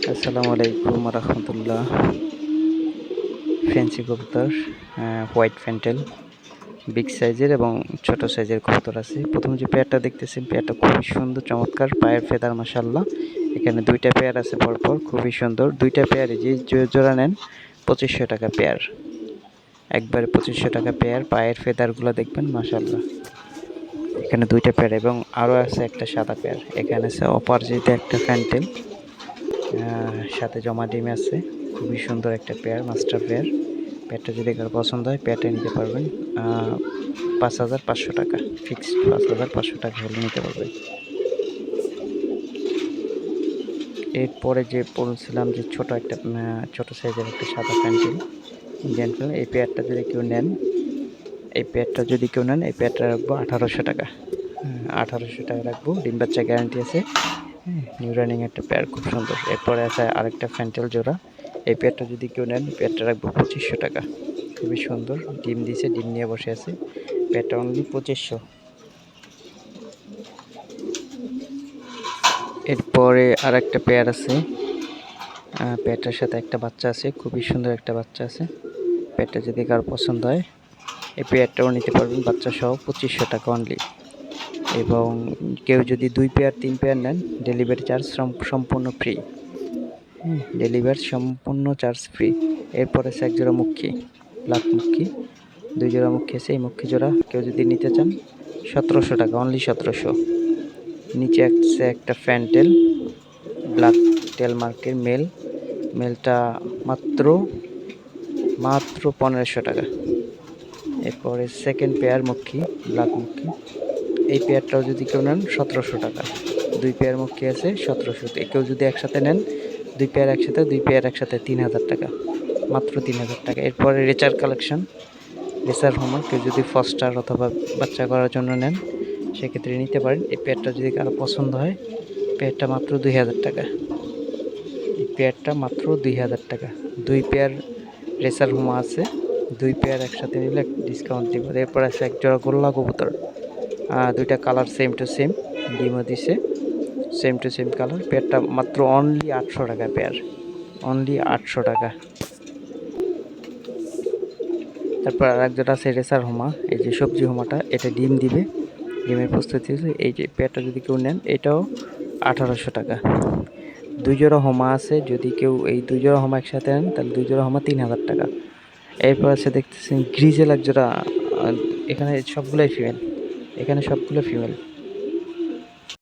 আসসালামু আলাইকুম রহমতুল্লাহ। ফ্যান্সি কবুতর, হোয়াইট ফ্যান্টেল, বিগ সাইজের এবং ছোট সাইজের কবুতর আছে। প্রথম যে পেয়ারটা দেখতেছেন, পেয়ারটা খুবই সুন্দর, চমৎকার, পায়ের ফেদার মাশাআল্লাহ। এখানে দুইটা পেয়ার আছে পরপর, খুবই সুন্দর। দুইটা পেয়ারে যে জোড়া নেন 2500 টাকা পেয়ার, একবারে 2500 টাকা পেয়ার। পায়ের ফেদারগুলো দেখবেন মাশাআল্লাহ। এখানে দুইটা পেয়ার এবং আরও আছে একটা সাদা পেয়ার। এখানে আছে অপরাজিতা একটা ফ্যান্টেল, সাথে জমা ডিম আছে। খুবই সুন্দর একটা পেয়ার, মাস্টার পেয়ার। পেয়ারটা যদি কারো পছন্দ হয় পেয়ারটা নিতে পারবেন। 5500 টাকা ফিক্সড, 5500 টাকা হলে নিতে পারবেন। এরপরে যে বলছিলাম যে ছোট সাইজের একটা সাদা প্যান্টেল, ইন্ডিয়ান প্যান্টেল, এই পেয়ারটা যদি কেউ নেন এই পেয়ারটা রাখবো 1800 টাকা। 1800 টাকা রাখবো। ডিম বাচ্চা গ্যারান্টি আছে। নিউ রানিং একটা পেয়ার, খুব সুন্দর। এরপরে আছে আরেকটা ফ্যান্টেল জোড়া। এই পেয়ারটা যদি কেউ নেন পেয়ারটা রাখবো 2500 টাকা। খুবই সুন্দর, ডিম দিছে, ডিম নিয়ে বসে আছে। পেয়ারটা অনলি 2500। এরপরে আর একটা পেয়ার আছে, পেয়ারটার সাথে একটা বাচ্চা আছে, খুবই সুন্দর একটা বাচ্চা আছে। পেয়ারটা যদি কারো পছন্দ হয় এই পেয়ারটাও নিতে পারবেন, বাচ্চা সহ 2500 টাকা অনলি। এবং কেউ যদি 2 পেয়ার 3 পেয়ার নেন ডেলিভারি চার্জ সম্পূর্ণ ফ্রি। ডেলিভারি সম্পূর্ণ চার্জ ফ্রি। এরপর আছে এক জোড়া মুখী, ব্ল্যাক মুখী, 2 জোড়া মুখী আছে। এই মুখী জোড়া কেউ যদি নিতে চান 1700 টাকা, অনলি 1700। নিচে আছে একটা ফ্যান্টেল, ব্ল্যাক টেল মার্কের মেলটা মাত্র 1500 টাকা। এরপরে সেকেন্ড পেয়ার মুখী, ব্ল্যাক মুখী, এই পেয়ারটাও যদি কেউ নেন 1700 টাকা। 2 পেয়ার মুখী আছে 1700। কেউ যদি একসাথে নেন 2 পেয়ার একসাথে 3000 টাকা, মাত্র 3000 টাকা। এরপরে রেচার কালেকশন, রেসার হোমা, কেউ যদি ফস্টার অথবা বাচ্চা করার জন্য নেন সেক্ষেত্রে নিতে পারেন। এই পেয়ারটা যদি কারো পছন্দ হয় পেয়ারটা মাত্র 2000 টাকা। এই পেয়ারটা মাত্র 2000 টাকা। 2 পেয়ার রেসার হোমা আছে, 2 পেয়ার একসাথে নিলে ডিসকাউন্ট দিব। এরপর আছে এক জোড়া গোল্লা কবুতর, 2টা কালার সেম টু সেম, ডিমও দিছে, সেম টু সেম কালার। পেয়ারটা মাত্র অনলি 800 টাকা পেয়ার, অনলি 800 টাকা। তারপর আর এক জোড়া আছে রেসার হোমা, এই যে সবজি হোমাটা, এটা ডিম দিবে, ডিমের প্রস্তুতি হয়েছে। এই যে পেয়ারটা যদি কেউ নেন এটাও 1800 টাকা। 2 জোড়া হোমা আছে, যদি কেউ এই 2 জোড়া হোমা একসাথে নেন তাহলে 2 জোড়া হোমা 3000 টাকা। এরপর আছে দেখতেছেন গ্রিজেল এক জোড়া, এখানে সবগুলোই ফিমেল,